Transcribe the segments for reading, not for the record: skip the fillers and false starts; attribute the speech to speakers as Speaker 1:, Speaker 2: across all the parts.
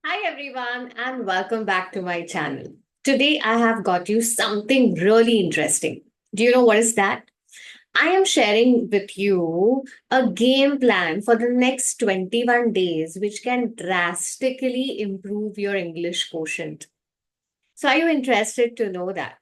Speaker 1: Hi everyone and welcome back to my channel. Today I have got you something really interesting. Do you know what is that? I am sharing with you a game plan for the next 21 days which can drastically improve your English quotient. So are you interested to know that?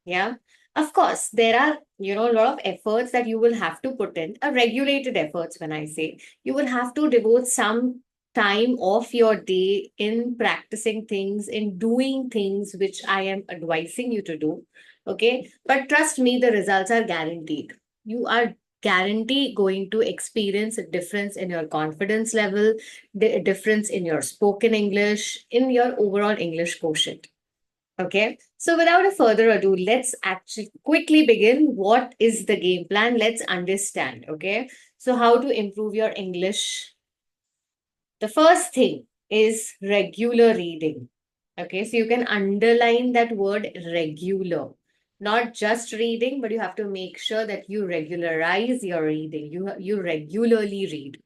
Speaker 1: Yeah. Of course, there are, a lot of efforts that you will have to put in, regulated efforts when I say. You will have to devote some time of your day in practicing things, in doing things which I am advising you to do. Okay. But trust me, the results are guaranteed. You are guaranteed going to experience a difference in your confidence level, the difference in your spoken English, in your overall English quotient. Okay, so without a further ado, let's actually quickly begin. What is the game plan? Let's understand. Okay, so how to improve your English? The first thing is regular reading. Okay, so you can underline that word regular, not just reading, but you have to make sure that you regularize your reading. You regularly read,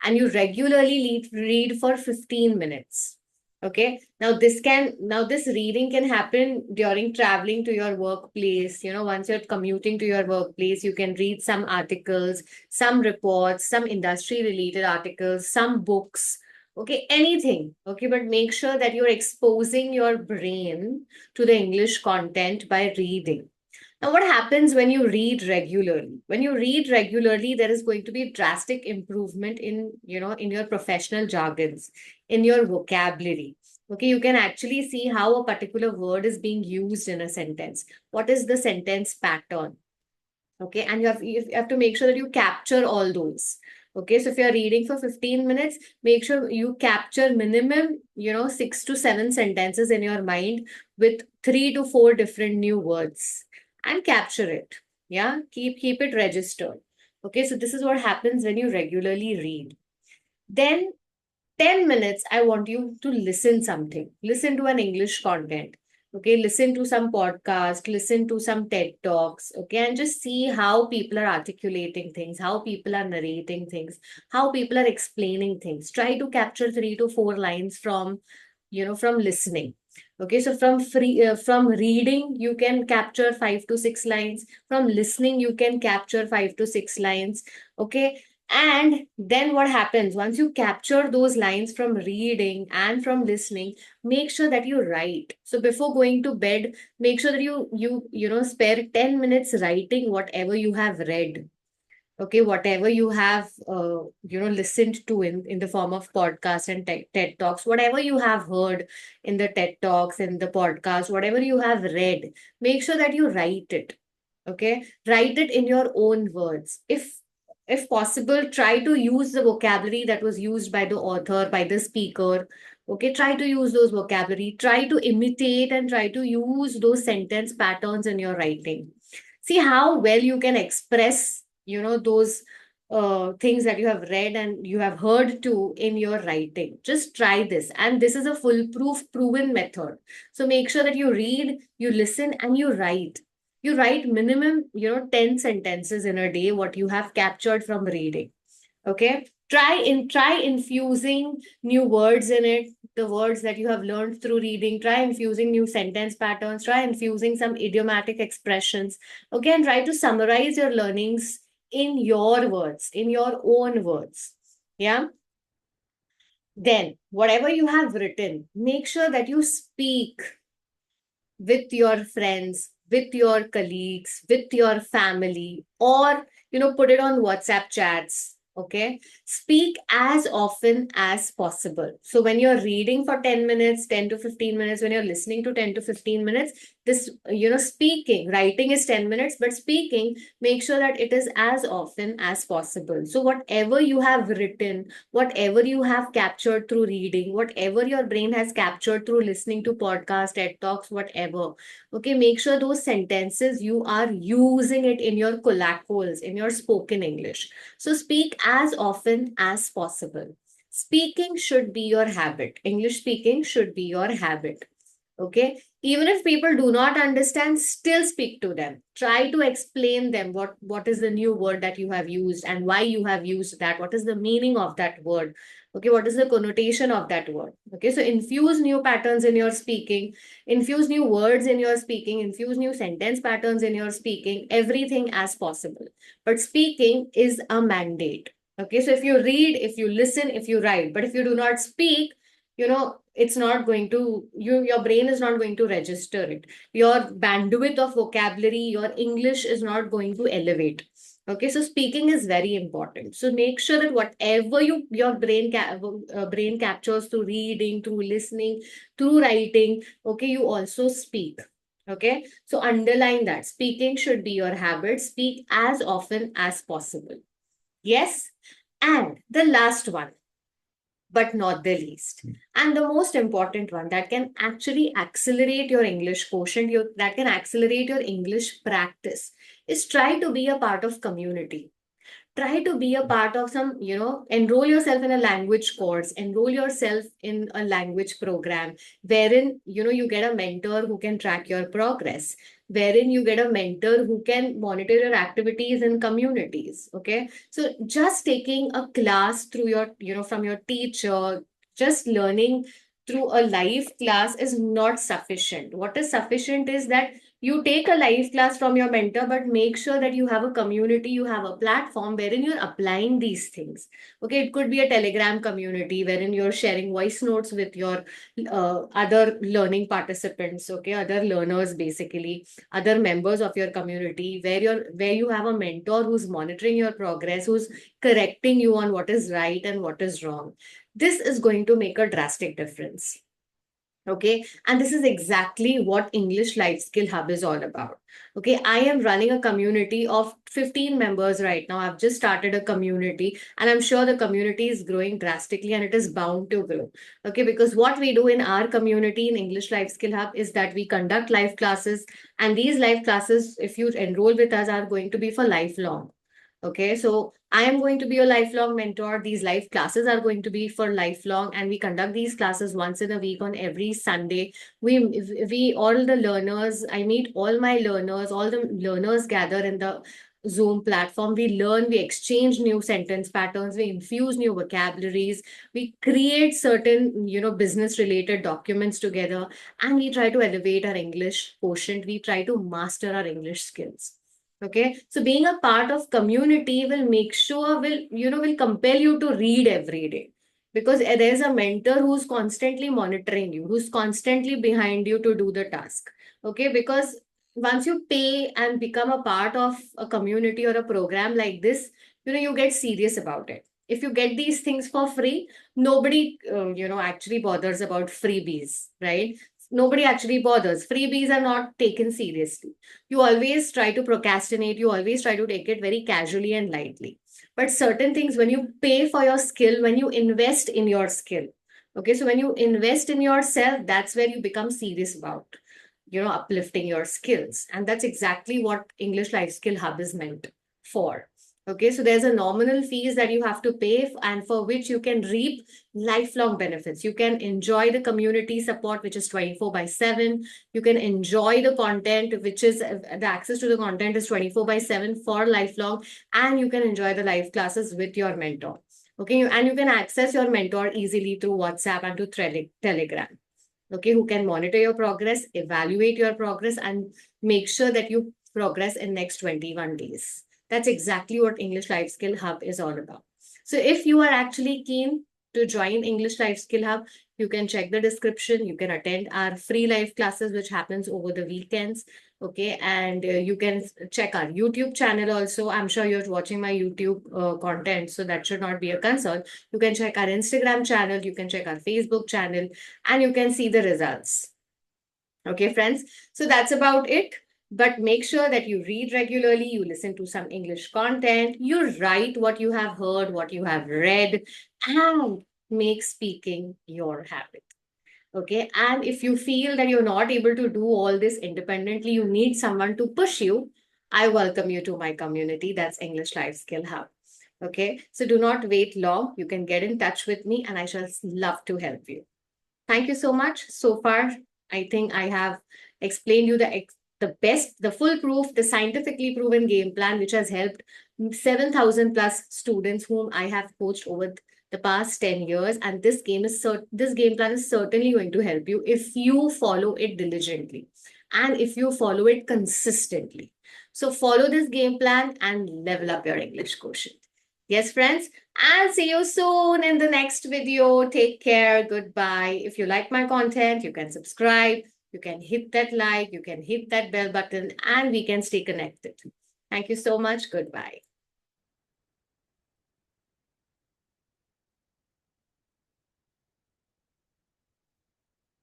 Speaker 1: and you regularly read for 15 minutes. Okay, now this reading can happen during traveling to your workplace. Once you're commuting to your workplace, you can read some articles, some reports, some industry related articles, some books. Okay, anything. Okay, but make sure that you're exposing your brain to the English content by reading. Now, what happens when you read regularly? When you read regularly, there is going to be drastic improvement in your professional jargons, in your vocabulary. Okay, you can actually see how a particular word is being used in a sentence. What is the sentence pattern? Okay, and you have to make sure that you capture all those. Okay, so if you're reading for 15 minutes, make sure you capture minimum 6 to 7 sentences in your mind with 3 to 4 different new words, and capture it. Yeah, keep it registered. Okay, so this is what happens when you regularly read. Then 10 minutes, I want you to listen to an English content. Okay, listen to some podcast, listen to some TED talks. Okay, and just see how people are articulating things, how people are narrating things, how people are explaining things. Try to capture 3 to 4 lines from listening. Okay, so from reading you can capture 5 to 6 lines. From listening you can capture 5 to 6 lines. Okay, and then what happens once you capture those lines from reading and from listening, make sure that you write. So before going to bed, make sure that you spare 10 minutes writing whatever you have read. Okay, whatever you have listened to in the form of podcast and TED talks, whatever you have heard in the TED talks, in the podcast, whatever you have read, make sure that you write it. Okay, write it in your own words. If possible, try to use the vocabulary that was used by the author, by the speaker. Okay, try to use those vocabulary, try to imitate and try to use those sentence patterns in your writing. See how well you can express those things that you have read and you have heard to in your writing. Just try this, and this is a foolproof proven method. So make sure that you read, you listen, and you write minimum 10 sentences in a day what you have captured from reading. Okay, try infusing new words in it, the words that you have learned through reading. Try infusing new sentence patterns, try infusing some idiomatic expressions. Okay, and try to summarize your learnings in your words, in your own words. Yeah, then whatever you have written, make sure that you speak with your friends, with your colleagues, with your family, or put it on WhatsApp chats. Okay, speak as often as possible. So when you're reading for 10 minutes, 10 to 15 minutes, when you're listening to 10 to 15 minutes, this speaking, writing is 10 minutes, but speaking, make sure that it is as often as possible. So whatever you have written, whatever you have captured through reading, whatever your brain has captured through listening to podcasts, TED Talks, whatever. Okay, make sure those sentences you are using it in your colloquials, in your spoken English. So speak as often as possible. Speaking should be your habit. English speaking should be your habit. Okay, even if people do not understand, still speak to them, try to explain them what is the new word that you have used and why you have used that, what is the meaning of that word. Okay, what is the connotation of that word. Okay, so infuse new patterns in your speaking, infuse new words in your speaking, infuse new sentence patterns in your speaking, everything as possible. But speaking is a mandate. Okay, so if you read, if you listen, if you write, but if you do not speak, it's not going to, your brain is not going to register it. Your bandwidth of vocabulary, your English is not going to elevate. Okay, so speaking is very important. So make sure that whatever your brain captures through reading, through listening, through writing, okay, you also speak. Okay, so underline that speaking should be your habit. Speak as often as possible. Yes. And the last one, but not the least. And the most important one that can actually accelerate your English quotient, that can accelerate your English practice, is try to be a part of community. Try to be a part of some, enroll yourself in a language course, enroll yourself in a language program wherein, you get a mentor who can track your progress, wherein you get a mentor who can monitor your activities in communities. Okay, so just taking a class through your, from your teacher, just learning through a live class is not sufficient. What is sufficient is that you take a live class from your mentor, but make sure that you have a community, you have a platform wherein you're applying these things. Okay, it could be a Telegram community wherein you're sharing voice notes with your other learning participants, okay, other learners, basically other members of your community, where you have a mentor who's monitoring your progress, who's correcting you on what is right and what is wrong. This is going to make a drastic difference. Okay, and this is exactly what English Life Skill Hub is all about. Okay, I am running a community of 15 members right now. I've just started a community, and I'm sure the community is growing drastically and it is bound to grow. Okay, because what we do in our community in English Life Skill Hub is that we conduct live classes, and these live classes, if you enroll with us, are going to be for lifelong. Okay, so I am going to be a lifelong mentor. These live classes are going to be for lifelong, and we conduct these classes once in a week on every Sunday. We all the learners, I meet all my learners, all the learners gather in the Zoom platform. We learn, we exchange new sentence patterns, we infuse new vocabularies, we create certain, business related documents together, and we try to elevate our English quotient. We try to master our English skills. Okay, so being a part of community will make sure, will compel you to read every day, because there's a mentor who's constantly monitoring you, who's constantly behind you to do the task. Okay, because once you pay and become a part of a community or a program like this, you get serious about it. If you get these things for free, nobody, actually bothers about freebies, right? Nobody actually bothers. Freebies are not taken seriously. You always try to procrastinate, you always try to take it very casually and lightly. But certain things, when you pay for your skill, when you invest in your skill, okay, so when you invest in yourself, that's where you become serious about, uplifting your skills. And that's exactly what English Life Skill Hub is meant for. Okay, so there's a nominal fees that you have to pay, and for which you can reap lifelong benefits. You can enjoy the community support, which is 24 by 7. You can enjoy the content, which is the access to the content is 24 by 7 for lifelong, and you can enjoy the live classes with your mentor. Okay, and you can access your mentor easily through WhatsApp and to Telegram. Okay, who can monitor your progress, evaluate your progress, and make sure that you progress in next 21 days. That's exactly what English Life Skill Hub is all about. So if you are actually keen to join English Life Skill Hub, you can check the description. You can attend our free live classes, which happens over the weekends. Okay, and you can check our YouTube channel also. I'm sure you're watching my YouTube content, so that should not be a concern. You can check our Instagram channel, you can check our Facebook channel, and you can see the results. Okay, friends. So that's about it. But make sure that you read regularly, you listen to some English content, you write what you have heard, what you have read, and make speaking your habit. Okay. And if you feel that you're not able to do all this independently, you need someone to push you, I welcome you to my community. That's English Life Skill Hub. Okay. So do not wait long. You can get in touch with me and I shall love to help you. Thank you so much. So far, I think I have explained you the best, the foolproof, the scientifically proven game plan, which has helped 7,000 plus students whom I have coached over the past 10 years. And this game plan is certainly going to help you if you follow it diligently and if you follow it consistently. So follow this game plan and level up your English quotient. Yes, friends, I'll see you soon in the next video. Take care. Goodbye. If you like my content, you can subscribe, you can hit that like, you can hit that bell button, and we can stay connected. Thank you so much. Goodbye.